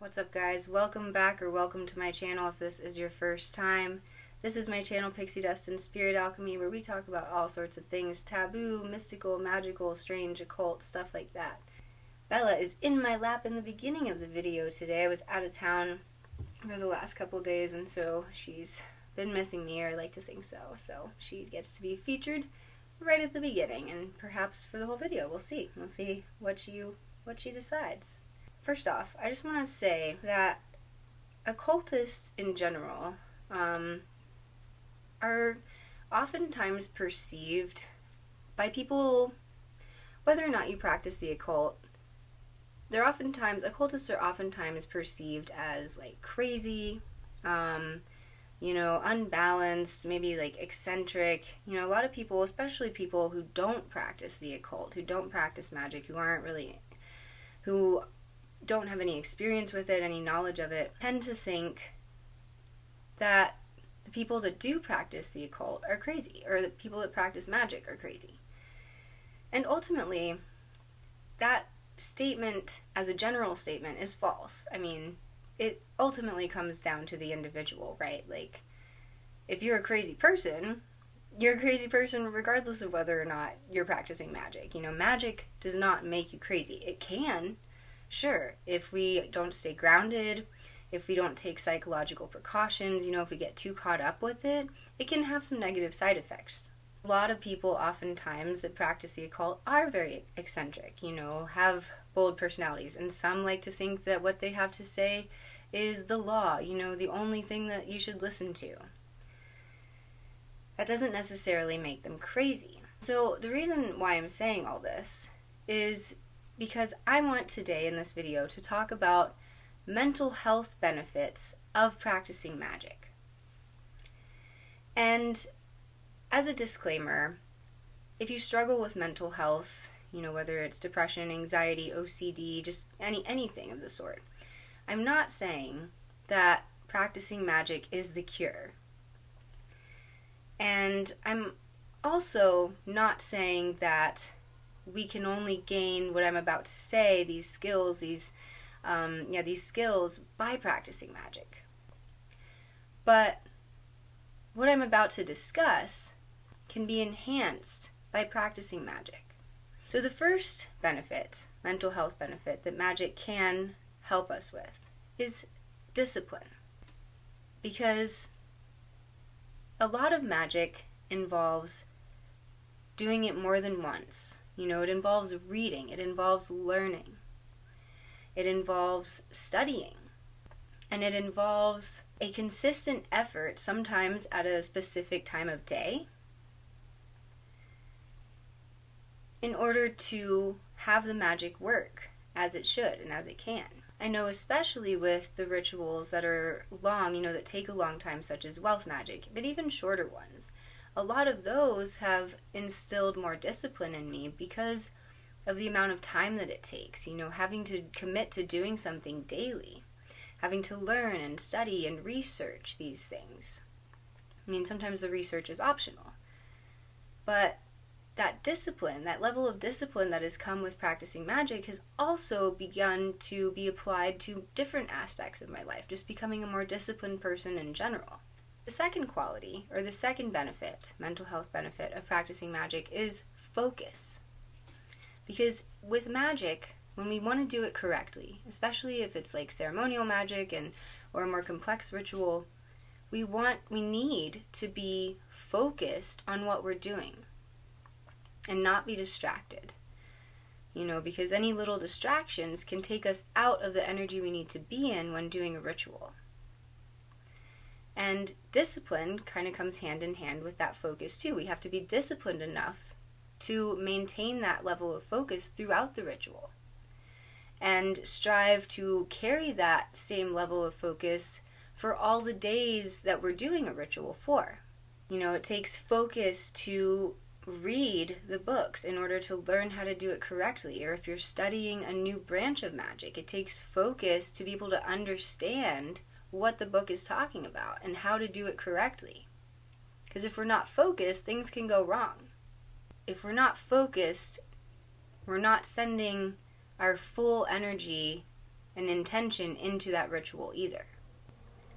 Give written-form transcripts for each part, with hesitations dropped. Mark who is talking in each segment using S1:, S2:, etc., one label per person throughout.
S1: What's up, guys? Welcome back or welcome to my channel if this is your first time. This is my channel, Pixie Dust and Spirit Alchemy, where we talk about all sorts of things taboo, mystical, magical, strange, occult, stuff like that. Bella is in my lap in the beginning of the video today. I was out of town for the last couple of days, and so she's been missing me, or I like to think so. So she gets to be featured right at the beginning, and perhaps for the whole video. We'll see. We'll see what she decides. First off, I just want to say that occultists in general are oftentimes perceived by people, whether or not you practice the occult, occultists are oftentimes perceived as like crazy, unbalanced, maybe like eccentric. A lot of people, especially people who don't practice the occult, who don't practice magic, who don't have any experience with it, any knowledge of it, tend to think that the people that do practice the occult are crazy, or the people that practice magic are crazy. And ultimately, that statement, as a general statement, is false. I mean, it ultimately comes down to the individual, right? Like, if you're a crazy person, you're a crazy person regardless of whether or not you're practicing magic. Magic does not make you crazy. It can. Sure, if we don't stay grounded, if we don't take psychological precautions, if we get too caught up with it, it can have some negative side effects. A lot of people oftentimes that practice the occult are very eccentric, have bold personalities, and some like to think that what they have to say is the law, the only thing that you should listen to. That doesn't necessarily make them crazy. So the reason why I'm saying all this is because I want today in this video to talk about mental health benefits of practicing magic. And as a disclaimer, if you struggle with mental health, whether it's depression, anxiety, OCD, just anything of the sort, I'm not saying that practicing magic is the cure. And I'm also not saying that we can only gain what I'm about to say, these skills by practicing magic. But what I'm about to discuss can be enhanced by practicing magic. So the first benefit, mental health benefit, that magic can help us with is discipline. Because a lot of magic involves doing it more than once. It involves reading, it involves learning, it involves studying, and it involves a consistent effort, sometimes at a specific time of day, in order to have the magic work as it should and as it can. I know especially with the rituals that are long, that take a long time, such as wealth magic, but even shorter ones. A lot of those have instilled more discipline in me because of the amount of time that it takes, having to commit to doing something daily, having to learn and study and research these things. I mean, sometimes the research is optional, but that discipline, that level of discipline that has come with practicing magic has also begun to be applied to different aspects of my life, just becoming a more disciplined person in general. The second quality, or the second benefit, mental health benefit of practicing magic is focus. Because with magic, when we want to do it correctly, especially if it's like ceremonial magic or a more complex ritual, we need to be focused on what we're doing and not be distracted. Because any little distractions can take us out of the energy we need to be in when doing a ritual. And discipline kind of comes hand in hand with that focus too. We have to be disciplined enough to maintain that level of focus throughout the ritual and strive to carry that same level of focus for all the days that we're doing a ritual for. It takes focus to read the books in order to learn how to do it correctly. Or if you're studying a new branch of magic, it takes focus to be able to understand what the book is talking about and how to do it correctly. Because if we're not focused, things can go wrong. If we're not focused, we're not sending our full energy an intention into that ritual either.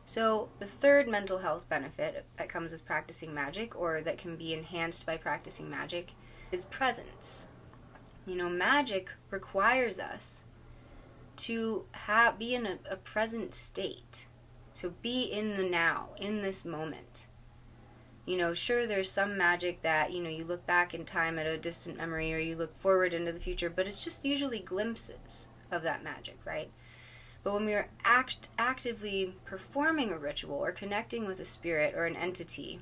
S1: So the third mental health benefit that comes with practicing magic, or that can be enhanced by practicing magic, is presence. Magic requires us to be in a present state. So be in the now, in this moment. Sure, there's some magic that, you look back in time at a distant memory, or you look forward into the future, but it's just usually glimpses of that magic, right? But when we are actively performing a ritual or connecting with a spirit or an entity,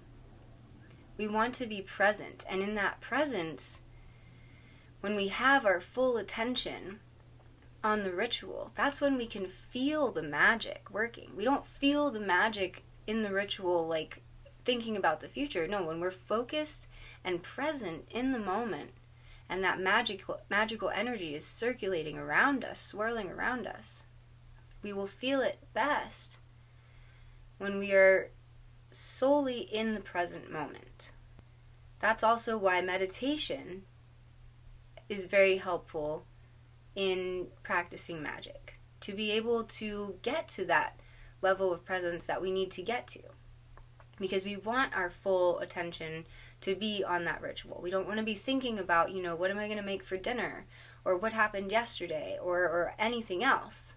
S1: we want to be present. And in that presence, when we have our full attention on the ritual, that's when we can feel the magic working. We don't feel the magic in the ritual like thinking about the future. No, when we're focused and present in the moment, and that magical energy is circulating around us, swirling around us, we will feel it best when we are solely in the present moment. That's also why meditation is very helpful in practicing magic, to be able to get to that level of presence that we need to get to. Because we want our full attention to be on that ritual. We don't want to be thinking about, what am I going to make for dinner? Or what happened yesterday? Or anything else.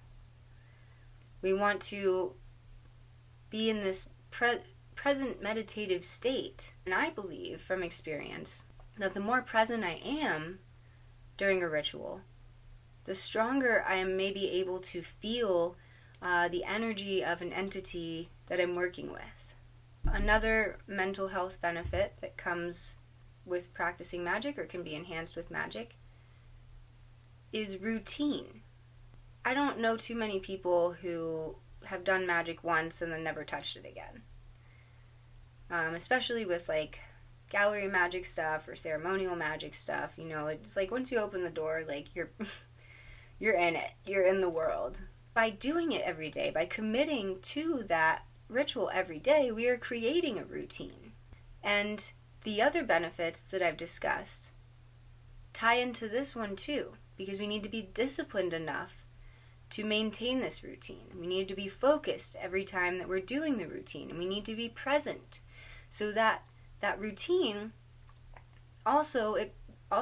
S1: We want to be in this present meditative state. And I believe from experience that the more present I am during a ritual, the stronger I am maybe able to feel the energy of an entity that I'm working with. Another mental health benefit that comes with practicing magic, or can be enhanced with magic, is routine. I don't know too many people who have done magic once and then never touched it again. Especially with like gallery magic stuff or ceremonial magic stuff, it's like once you open the door, like you're in it, you're in the world. By doing it every day, by committing to that ritual every day, we are creating a routine. And the other benefits that I've discussed tie into this one too, because we need to be disciplined enough to maintain this routine. We need to be focused every time that we're doing the routine, and we need to be present, so that routine also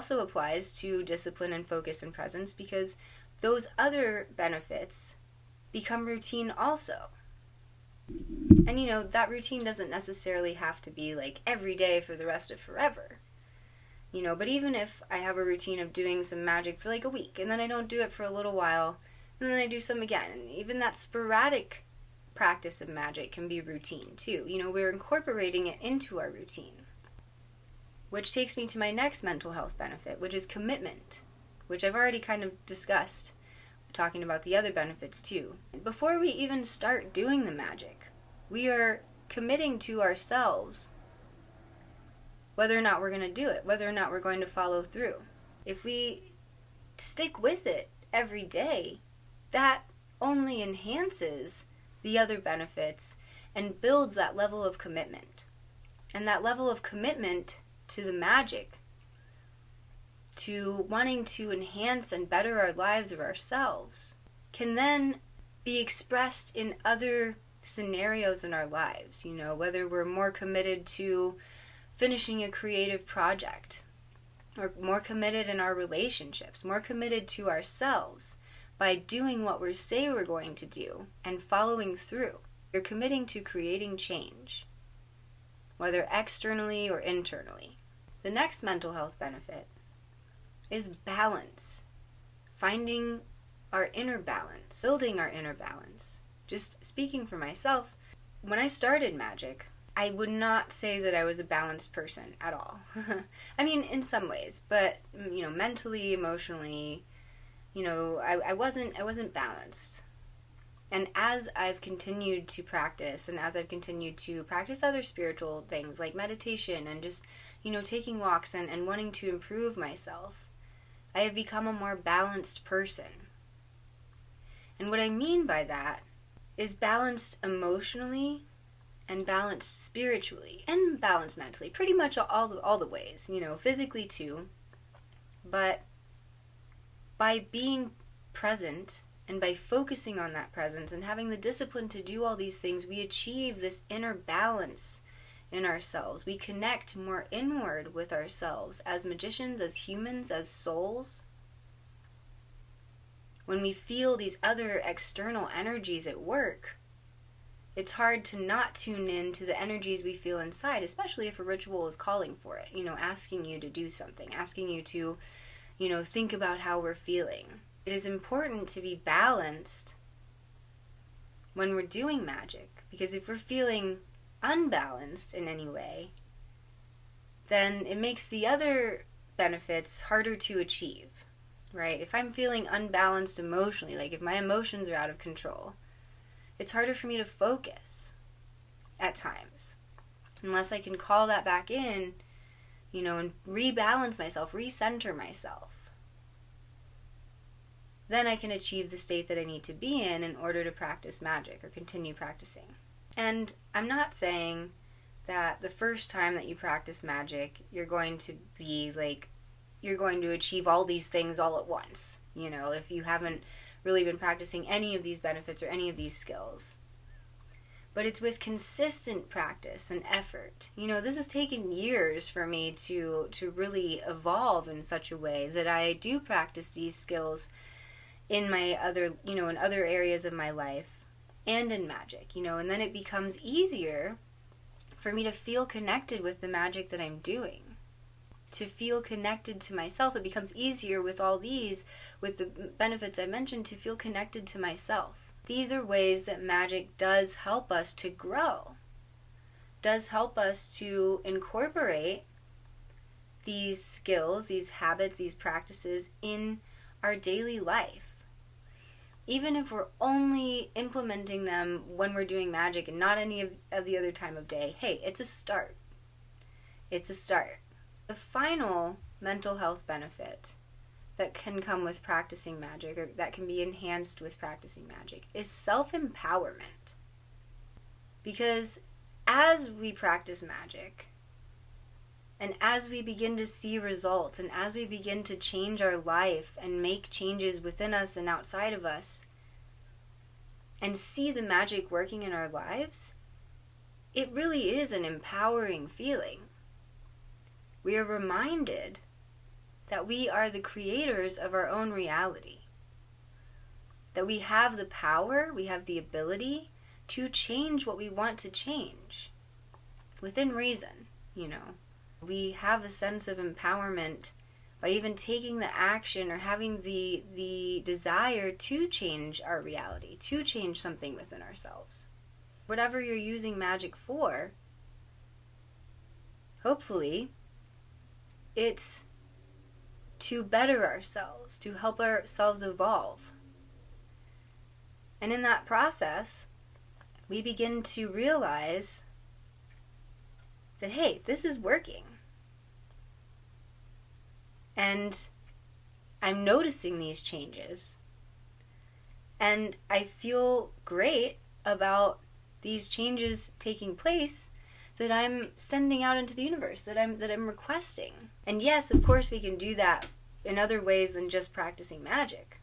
S1: applies to discipline and focus and presence, because those other benefits become routine also. And that routine doesn't necessarily have to be like every day for the rest of forever. But even if I have a routine of doing some magic for like a week, and then I don't do it for a little while, and then I do some again, and even that sporadic practice of magic can be routine too. We're incorporating it into our routine. Which takes me to my next mental health benefit, which is commitment, which I've already kind of discussed, talking about the other benefits too. Before we even start doing the magic, we are committing to ourselves whether or not we're going to do it, whether or not we're going to follow through. If we stick with it every day, that only enhances the other benefits and builds that level of commitment. And that level of commitment to the magic, to wanting to enhance and better our lives of ourselves, can then be expressed in other scenarios in our lives. Whether we're more committed to finishing a creative project, or more committed in our relationships, more committed to ourselves by doing what we say we're going to do and following through. You're committing to creating change, whether externally or internally. The next mental health benefit is balance. Finding our inner balance, building our inner balance. Just speaking for myself, when I started magic, I would not say that I was a balanced person at all. I mean, in some ways, but mentally, emotionally, I wasn't balanced. And as I've continued to practice, and as I've continued to practice other spiritual things like meditation and just, taking walks and wanting to improve myself, I have become a more balanced person. And what I mean by that is balanced emotionally and balanced spiritually and balanced mentally, pretty much all the ways, physically too. But by being present And by focusing on that presence and having the discipline to do all these things, we achieve this inner balance in ourselves. We connect more inward with ourselves as magicians, as humans, as souls. When we feel these other external energies at work, it's hard to not tune in to the energies we feel inside, especially if a ritual is calling for it, asking you to do something, asking you to, think about how we're feeling. It is important to be balanced when we're doing magic, because if we're feeling unbalanced in any way, then it makes the other benefits harder to achieve, right? If I'm feeling unbalanced emotionally, like if my emotions are out of control, it's harder for me to focus at times, unless I can call that back in, and rebalance myself, recenter myself. Then I can achieve the state that I need to be in order to practice magic or continue practicing. And I'm not saying that the first time that you practice magic, you're going to be like, you're going to achieve all these things all at once, if you haven't really been practicing any of these benefits or any of these skills. But it's with consistent practice and effort. This has taken years for me to really evolve in such a way that I do practice these skills in my other, in other areas of my life and in magic, and then it becomes easier for me to feel connected with the magic that I'm doing, to feel connected to myself. It becomes easier with all these, with the benefits I mentioned, to feel connected to myself. These are ways that magic does help us to grow, does help us to incorporate these skills, these habits, these practices in our daily life. Even if we're only implementing them when we're doing magic and not any of the other time of day, hey, it's a start. It's a start. The final mental health benefit that can come with practicing magic, or that can be enhanced with practicing magic, is self-empowerment. Because as we practice magic, and as we begin to see results, and as we begin to change our life and make changes within us and outside of us, and see the magic working in our lives, it really is an empowering feeling. We are reminded that we are the creators of our own reality. That we have the power, we have the ability to change what we want to change. Within reason, We have a sense of empowerment by even taking the action or having the desire to change our reality, to change something within ourselves. Whatever you're using magic for, hopefully, it's to better ourselves, to help ourselves evolve. And in that process, we begin to realize that, hey, this is working. And I'm noticing these changes. And I feel great about these changes taking place that I'm sending out into the universe, that I'm requesting. And yes, of course we can do that in other ways than just practicing magic.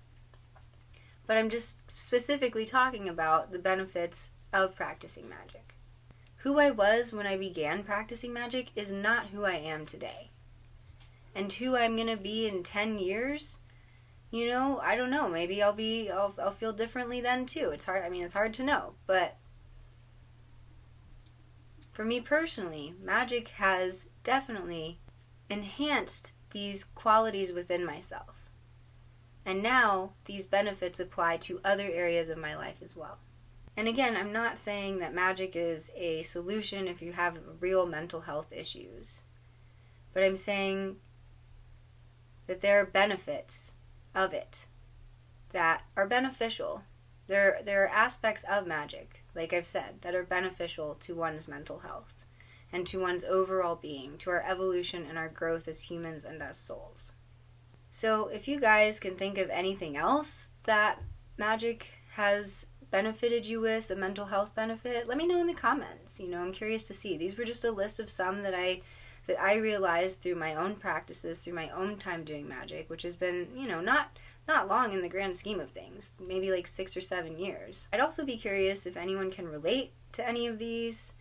S1: But I'm just specifically talking about the benefits of practicing magic. Who I was when I began practicing magic is not who I am today. And who I'm going to be in 10 years, I don't know. Maybe I'll feel differently then too. It's hard to know. But for me personally, magic has definitely enhanced these qualities within myself. And now these benefits apply to other areas of my life as well. And again, I'm not saying that magic is a solution if you have real mental health issues. But I'm saying that there are benefits of it that are beneficial. There are aspects of magic, like I've said, that are beneficial to one's mental health and to one's overall being, to our evolution and our growth as humans and as souls. So if you guys can think of anything else that magic has benefited you with, a mental health benefit, let me know in the comments. I'm curious to see. These were just a list of some that I that I realized through my own practices, through my own time doing magic, which has been, not long in the grand scheme of things, maybe like 6 or 7 years. I'd also be curious if anyone can relate to any of these,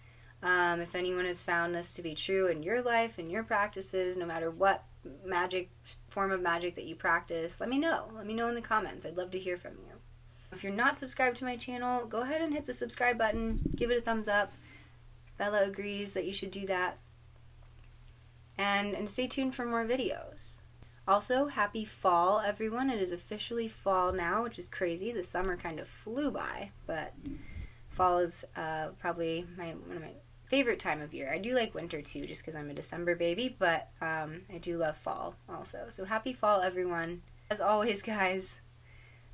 S1: if anyone has found this to be true in your life, in your practices, no matter what form of magic that you practice. Let me know. Let me know in the comments. I'd love to hear from you. If you're not subscribed to my channel, go ahead and hit the subscribe button. Give it a thumbs up. Bella agrees that you should do that. And stay tuned for more videos. Also, happy fall, everyone. It is officially fall now, which is crazy. The summer kind of flew by, but fall is probably one of my favorite time of year. I do like winter too, just because I'm a December baby, but I do love fall also. So happy fall, everyone. As always, guys,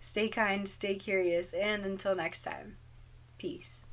S1: stay kind, stay curious, and until next time, peace.